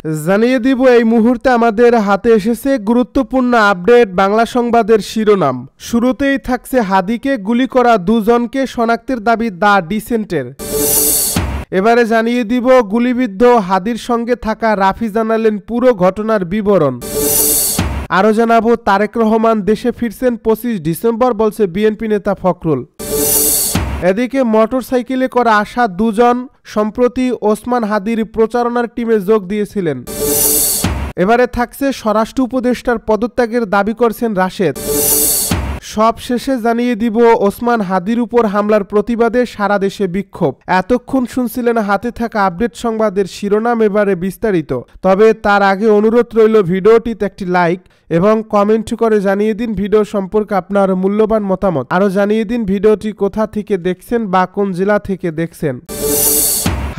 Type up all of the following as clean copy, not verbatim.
জানিয়ে দিব এই মুহূর্তে আমাদের হাতে এসেছে গুরুত্বপূর্ণ আপডেট বাংলা সংবাদের শিরোনাম। শুরুতেই থাকছে হাদিকে গুলি করা দুজনকে শনাক্তের দাবি দ্য ডিসেন্টের। এবারে জানিয়ে দিব গুলিবিদ্ধ হাদির সঙ্গে থাকা রাফি জানালেন পুরো ঘটনার বিবরণ। আরও জানাবো তারেক রহমান দেশে ফিরছেন 25 ডিসেম্বর বলছে বিএনপি নেতা ফখরুল। এদিকে মোটরসাইকেলে করে আসা দুজন সম্প্রতি ওসমান হাদির প্রচারণার টিমে যোগ দিয়েছিলেন। এবারে থাকছে স্বরাষ্ট্র উপদেষ্টার পদত্যাগের দাবি করছেন রাশেদ। সব শেষে জানিয়ে দিব ওসমান হাদির উপর হামলার প্রতিবাদে সারা দেশে বিক্ষোভ। এতক্ষণ শুনছিলেন হাতে থাকা আপডেট সংবাদের শিরোনাম, এবারে বিস্তারিত। তবে তার আগে অনুরোধ রইল ভিডিওটিতে একটি লাইক এবং কমেন্ট করে জানিয়ে দিন ভিডিও সম্পর্কে আপনার মূল্যবান মতামত। আরও জানিয়ে দিন ভিডিওটি কোথা থেকে দেখছেন বা কোন জেলা থেকে দেখছেন।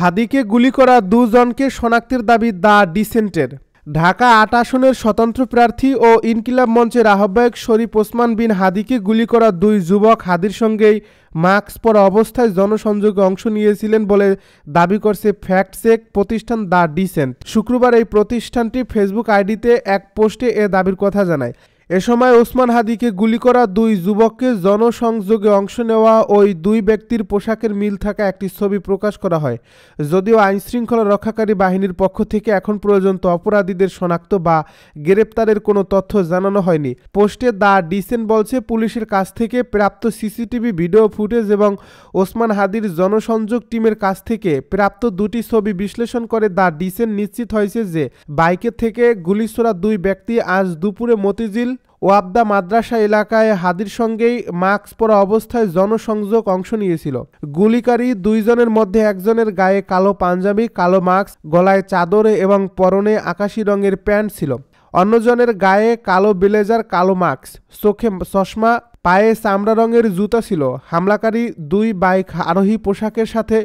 হাদিকে গুলি করা দুজনকে শনাক্তের দাবি দ্য ডিসেন্টের। ঢাকা ৮ আসনের স্বতন্ত্র প্রার্থী ও ইনকিলাব মঞ্চের আহ্বায়ক শরীফ ওসমান বিন হাদিকে গুলি করা দুই যুবক হাদির সঙ্গেই মাস্ক পরা অবস্থায় জনসংযোগে অংশ নিয়েছিলেন বলে দাবি করছে ফ্যাক্ট চেক প্রতিষ্ঠান দ্য ডিসেন্ট। শুক্রবার এই প্রতিষ্ঠানটি ফেসবুক আইডিতে এক পোস্টে এ দাবির কথা জানায়। এ সময় ওসমান হাদিকে গুলি করা দুই যুবককে জনসংযোগে অংশ নেওয়া ওই দুই ব্যক্তির পোশাকের মিল থাকা একটি ছবি প্রকাশ করা হয়। যদিও আইনশৃঙ্খলা রক্ষাকারী বাহিনীর পক্ষ থেকে এখন পর্যন্ত অপরাধীদের শনাক্ত বা গ্রেপ্তারের কোনো তথ্য জানানো হয়নি। পোস্টে দ্য ডিসেন্ট বলছে, পুলিশের কাছ থেকে প্রাপ্ত সিসিটিভি ভিডিও ফুটেজ এবং ওসমান হাদির জনসংযোগ টিমের কাছ থেকে প্রাপ্ত দুটি ছবি বিশ্লেষণ করে দ্য ডিসেন্ট নিশ্চিত হয়েছে যে বাইকে থেকে গুলি ছোড়া দুই ব্যক্তি আজ দুপুরে মতিঝিল ওয়াবদা মাদ্রাসা এলাকায় হাদির সঙ্গেই মাস্ক পরা অবস্থায় জনসংযোগ অংশ নিয়েছিল। গুলিকারী দুইজনের মধ্যে একজনের গায়ে কালো পাঞ্জাবি, কালো মাস্ক, গলায় চাদর এবং পরনে আকাশি রঙের প্যান্ট ছিল। অন্যজনের গায়ে কালো ব্লেজার, কালো মাস্ক, চোখে চশমা, পায়ে চামড়া রঙের জুতা ছিল। হামলাকারী দুই বাইক আরোহী পোশাকের সাথে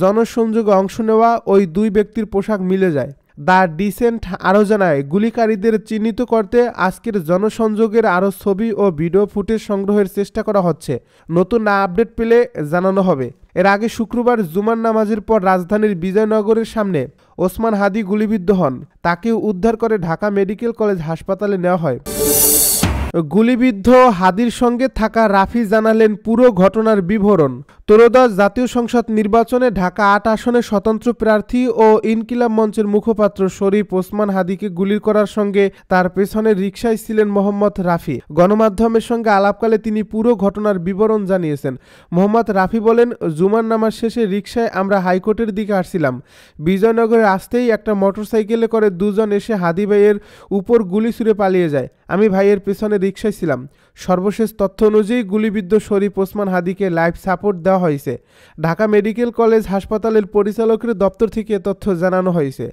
জনসংযোগে অংশ নেওয়া ওই দুই ব্যক্তির পোশাক মিলে যায়। দ্য ডিসেন্ট আরও জানায়, গুলিকারীদের চিহ্নিত করতে আজকের জনসংযোগের আরও ছবি ও ভিডিও ফুটেজ সংগ্রহের চেষ্টা করা হচ্ছে। নতুন আপডেট পেলে জানানো হবে। এর আগে শুক্রবার জুমার নামাজের পর রাজধানীর বিজয়নগরের সামনে ওসমান হাদি গুলিবিদ্ধ হন। তাকে উদ্ধার করে ঢাকা মেডিকেল কলেজ হাসপাতালে নেওয়া হয়। গুলিবিদ্ধ হাদির সঙ্গে থাকা রাফি জানালেন পুরো ঘটনার বিবরণ। ত্রয়োদশ জাতীয় সংসদ নির্বাচনে ঢাকা ৮ আসনের স্বতন্ত্র প্রার্থী ও ইনকিলাব মঞ্চের মুখপাত্র শরীফ ওসমান হাদিকে গুলি করার সঙ্গে তার পেছনে রিকশায় ছিলেন মোহাম্মদ রাফি। গণমাধ্যমের সঙ্গে আলাপকালে তিনি পুরো ঘটনার বিবরণ জানিয়েছেন। মোহাম্মদ রাফি বলেন, জুমার নামাজ শেষে রিকশায় আমরা হাইকোর্টের দিকে আসছিলাম। বিজয়নগরে আসতেই একটা মোটরসাইকেলে করে দুজন এসে হাদি ভাইয়ের উপর গুলি ছুড়ে পালিয়ে যায়। আমি ভাইয়ের পেছনে রিকশায় ছিলাম। সর্বশেষ তথ্য অনুযায়ী গুলিবিদ্ধ শরীফ ওসমান হাদিকে লাইফ সাপোর্ট দেওয়া হয়েছে। ঢাকা মেডিকেল কলেজ হাসপাতালের পরিচালকের দপ্তর থেকে তথ্য জানানো হয়েছে।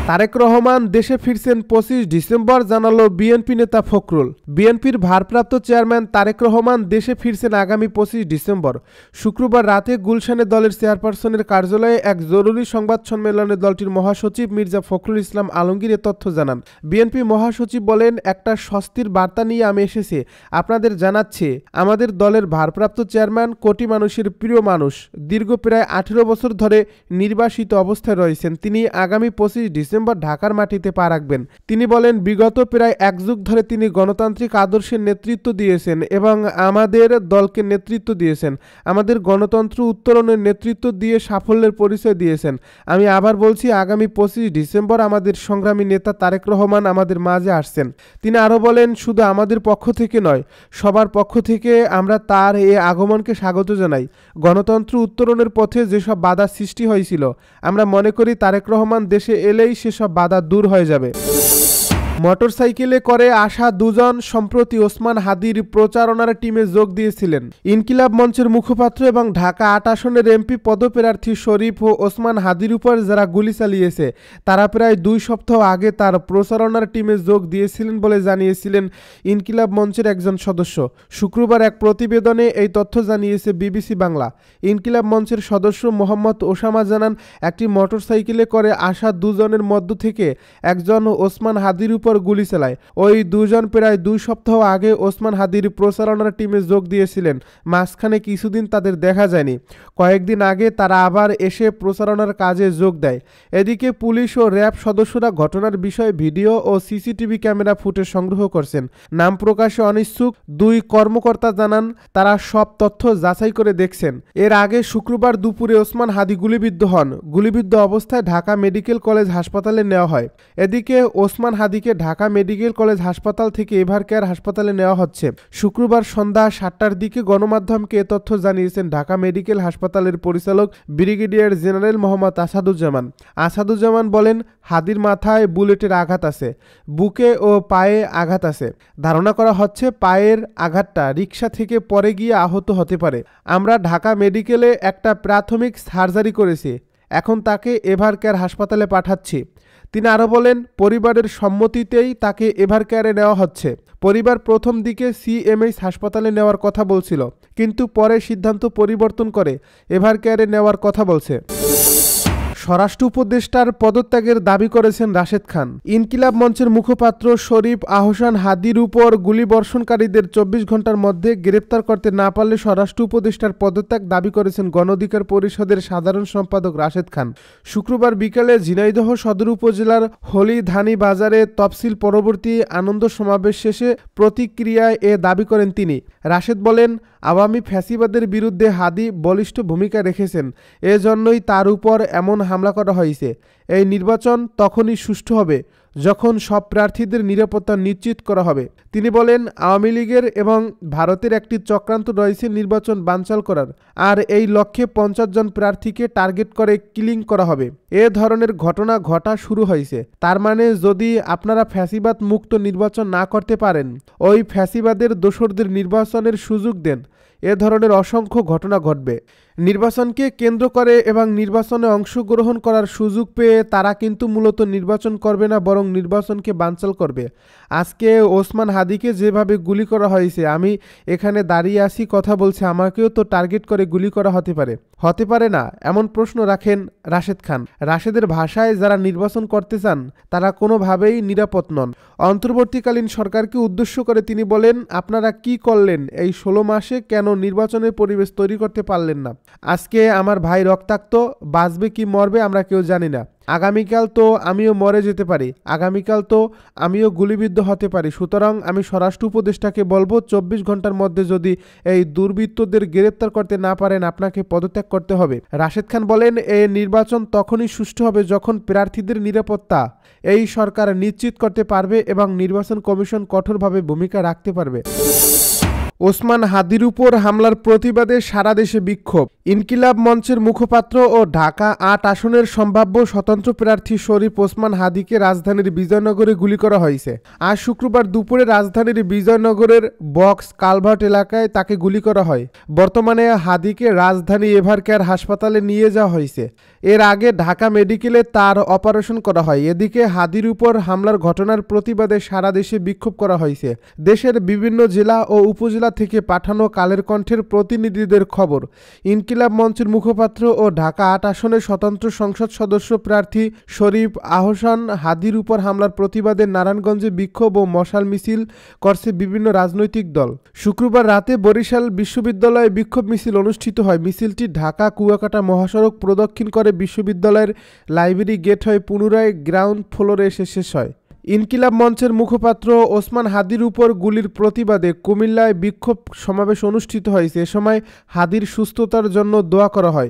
তারেক রহমান দেশে ফিরছেন 25 ডিসেম্বর জানালো বিএনপি নেতা ফখরুল। বিএনপির ভারপ্রাপ্ত চেয়ারম্যান তারেক রহমান দেশে ফিরছেন আগামী 25 ডিসেম্বর। শুক্রবার রাতে গুলশানে দলের চেয়ারপারসনের কার্যালয়ে এক জরুরি সংবাদ সম্মেলনে দলটির মহাসচিব মির্জা ফখরুল ইসলাম আলমগীর এ তথ্য জানান। বিএনপি মহাসচিব বলেন, একটা স্বস্তির বার্তা নিয়ে আমি এসেছি। আপনাদের জানাচ্ছি, আমাদের দলের ভারপ্রাপ্ত চেয়ারম্যান কোটি মানুষের প্রিয় মানুষ, দীর্ঘ প্রায় 18 বছর ধরে নির্বাসিত অবস্থায় রয়েছেন। তিনি আগামী 25 ডিসেম্বর ঢাকার মাটিতে পা রাখবেন। তিনি বলেন, বিগত প্রায় এক যুগ ধরে তিনি গণতান্ত্রিক আদর্শের নেতৃত্ব দিয়েছেন এবং আমাদের দলকে নেতৃত্ব দিয়েছেন। আমাদের গণতন্ত্র উত্তরণের নেতৃত্ব দিয়ে সাফল্যের পরিচয় দিয়েছেন। আমি আবার বলছি, আগামী 25 ডিসেম্বর আমাদের সংগ্রামী নেতা তারেক রহমান আমাদের মাঝে আসছেন। তিনি আরও বলেন, শুধু আমাদের পক্ষ থেকে নয়, সবার পক্ষ থেকে আমরা তার এই আগমনকে স্বাগত জানাই। গণতন্ত্র উত্তরণের পথে যেসব বাধা সৃষ্টি হয়েছিল, আমরা মনে করি তারেক রহমান দেশে এলেই সেসব বাধা দূর হয়ে যাবে। মোটরসাইকেলে করে আসা দুজন সম্প্রতি ওসমান হাদির প্রচারণার টিমে যোগ দিয়েছিলেন। ইনকিলাব মঞ্চের মুখপাত্র এবং ঢাকা ৮ আসনের এমপি পদপ্রার্থী শরীফ ও ওসমান হাদির উপর যারা গুলি চালিয়েছে, তারা প্রায় 2 সপ্তাহ আগে তার প্রচারণার টিমে যোগ দিয়েছিলেন বলে জানিয়েছিলেন ইনকিলাব মঞ্চের একজন সদস্য। শুক্রবার এক প্রতিবেদনে এই তথ্য জানিয়েছে বিবিসি বাংলা। ইনকিলাব মঞ্চের সদস্য মোহাম্মদ ওসামা জানান, একটি মোটরসাইকেলে করে আসা দুজনের মধ্য থেকে একজন ওসমান হাদির উপর উপর গুলি চালায়। ওই দুজন প্রায় 2 সপ্তাহ আগে ওসমান হাদির প্রচারণার টিমে যোগ দিয়েছিলেন। মাঝখানে কিছুদিন তাদের দেখা যায়নি। কয়েকদিন আগে তারা আবার এসে প্রচারণার কাজে যোগ দেয়। এদিকে পুলিশ ও র্যাব সদস্যরা ঘটনার বিষয়ে ভিডিও ও সিসিটিভি ক্যামেরা ফুটেজ সংগ্রহ করছেন। নাম প্রকাশে অনিচ্ছুক 2 কর্মকর্তা জানান তারা সব তথ্য যাচাই করে দেখছেন। এর আগে শুক্রবার দুপুরে ওসমান হাদি গুলিবিদ্ধ হন। গুলিবিদ্ধ অবস্থায় ঢাকা মেডিকেল কলেজ হাসপাতালে নেওয়া হয়। এদিকে ওসমান হাদিকে ঢাকা মেডিকেল কলেজ হাসপাতাল থেকে এভারকেয়ার হাসপাতালে নেওয়া হচ্ছে। শুক্রবার সন্ধ্যা 7টার দিকে গণমাধ্যমকে এ তথ্য জানিয়েছেন ঢাকা মেডিকেল হাসপাতালের পরিচালক ব্রিগেডিয়ার জেনারেল মোহাম্মদ আসাদুজ্জামান। আসাদুজ্জামান বলেন, হাদির মাথায় বুলেটের আঘাত আছে, বুকে ও পায়ে আঘাত আছে। ধারণা করা হচ্ছে পায়ের আঘাতটা রিকশা থেকে পড়ে গিয়ে আহত হতে পারে। আমরা ঢাকা মেডিকেলে একটা প্রাথমিক সার্জারি করেছি, এখন তাকে এভারকেয়ার হাসপাতালে পাঠাচ্ছি। তিনি আরও বলেন, পরিবারের সম্মতিতেই তাকে এভারকেয়ারে নেওয়া হচ্ছে। পরিবার প্রথম দিকে সিএমএইচ হাসপাতালে নেওয়ার কথা বলছিল, কিন্তু পরে সিদ্ধান্ত পরিবর্তন করে এভারকেয়ারে নেওয়ার কথা বলছে। স্বরাষ্ট্র উপদেষ্টার পদত্যাগের দাবি করেছেন রাশেদ খান। ইনকিলাব মঞ্চের মুখপাত্র শরীফ আহসান হাদির উপর গুলিবর্ষণকারীদের 24 ঘন্টার মধ্যে গ্রেপ্তার করতে না পারলে স্বরাষ্ট্র উপদেষ্টার পদত্যাগ দাবি করেছেন গণ অধিকার পরিষদের সাধারণ সম্পাদক রাশেদ খান। শুক্রবার বিকেলে ঝিনাইদহ সদর উপজেলার হলিধানি বাজারে তফসিল পরবর্তী আনন্দ সমাবেশ শেষে প্রতিক্রিয়ায় এ দাবি করেন তিনি। রাশেদ বলেন, আওয়ামী ফ্যাসিবাদের বিরুদ্ধে হাদি বলিষ্ঠ ভূমিকা রেখেছেন, এজন্যই তার উপর এমন হামলা করা হয়েছে। এই নির্বাচন তখনই সুষ্ঠু হবে যখন সব প্রার্থীদের নিরাপত্তা নিশ্চিত করা হবে। তিনি বলেন, আওয়ামী লীগের এবং ভারতের একটি চক্রান্ত রয়েছে নির্বাচন বানচাল করার, আর এই লক্ষ্যে 50 জন প্রার্থীকে টার্গেট করে কিলিং করা হবে। এ ধরনের ঘটনা ঘটা শুরু হয়েছে। তার মানে যদি আপনারা ফ্যাসিবাদ মুক্ত নির্বাচন না করতে পারেন, ওই ফ্যাসিবাদের দোসরদের নির্বাচনের সুযোগ দেন, এ ধরনের অসংখ্য ঘটনা ঘটবে। নির্বাচনকে কেন্দ্র করে এবং নির্বাচনে অংশগ্রহণ করার সুযোগ পেয়ে তারা কিন্তু মূলত নির্বাচন করবে না, বরং নির্বাচনকে বানচাল করবে। আজকে ওসমান হাদিকে যেভাবে গুলি করা হয়েছে, আমি এখানে দাঁড়িয়ে আছি কথা বলছি, আমাকেও তো টার্গেট করে গুলি করা হতে পারে না, এমন প্রশ্ন রাখেন রাশেদ খান। রাশেদের ভাষায়, যারা নির্বাচন করতে চান তারা কোনোভাবেই নিরাপদ নন। অন্তর্বর্তীকালীন সরকারকে উদ্দেশ্য করে তিনি বলেন, আপনারা কি করলেন এই 16 মাসে? কেন নির্বাচনের পরিবেশ তৈরি করতে পারলেন না? আজকে আমার ভাই রক্তাক্ত, বাঁচবে কি মরবে আমরা কেউ জানি না। আগামীকাল তো আমিও মরে যেতে পারি, আগামীকাল তো আমিও গুলিবিদ্ধ হতে পারি। সুতরাং আমি স্বরাষ্ট্র উপদেষ্টাকে বলবো, 24 ঘন্টার মধ্যে যদি এই দুর্বৃত্তদের গ্রেপ্তার করতে না পারেন, আপনাকে পদত্যাগ করতে হবে। রাশেদ খান বলেন, এই নির্বাচন তখনই সুষ্ঠু হবে যখন প্রার্থীদের নিরাপত্তা এই সরকার নিশ্চিত করতে পারবে এবং নির্বাচন কমিশন কঠোরভাবে ভূমিকা রাখতে পারবে। ওসমান হাদির উপর হামলার প্রতিবাদে সারা দেশে বিক্ষোভ। ইনকিলাব মঞ্চের মুখপাত্র ও ঢাকা 8 আসনের সম্ভাব্য স্বতন্ত্র প্রার্থী শরীফ ওসমান হাদিকে রাজধানীর বিজয়নগরে গুলি করা হয়েছে। আজ শুক্রবার দুপুরে রাজধানীর বিজয়নগরের বক্স কালভার্ট এলাকায় তাকে গুলি করা হয়। বর্তমানে হাদিকে রাজধানী এভারকেয়ার হাসপাতালে নিয়ে যাওয়া হয়েছে। এর আগে ঢাকা মেডিকেলে তার অপারেশন করা হয়। এদিকে হাদির উপর হামলার ঘটনার প্রতিবাদে সারা দেশে বিক্ষোভ করা হয়েছে। দেশের বিভিন্ন জেলা ও উপজেলা থেকে পাঠানো কালের কণ্ঠের প্রতিনিধিদের খবর, ইনকিলাব মঞ্চের মুখপাত্র ও ঢাকা 8 আসনের স্বতন্ত্র সংসদ সদস্য প্রার্থী শরীফ আহসান হাদির উপর হামলার প্রতিবাদে নারায়ণগঞ্জে বিক্ষোভ ও মশাল মিছিল করছে বিভিন্ন রাজনৈতিক দল। শুক্রবার রাতে বরিশাল বিশ্ববিদ্যালয়ে বিক্ষোভ মিছিল অনুষ্ঠিত হয়। মিছিলটি ঢাকা কুয়াকাটা মহাসড়ক প্রদক্ষিণ করে বিশ্ববিদ্যালয়ের লাইব্রেরি গেট হয়ে পুনরায় গ্রাউন্ড ফ্লোরে এসে শেষ হয়। ইনকিলাব মঞ্চের মুখপাত্র ওসমান হাদির উপর গুলির প্রতিবাদে কুমিল্লায় বিক্ষোভ সমাবেশ অনুষ্ঠিত হয়েছে। এ সময় হাদির সুস্থতার জন্য দোয়া করা হয়।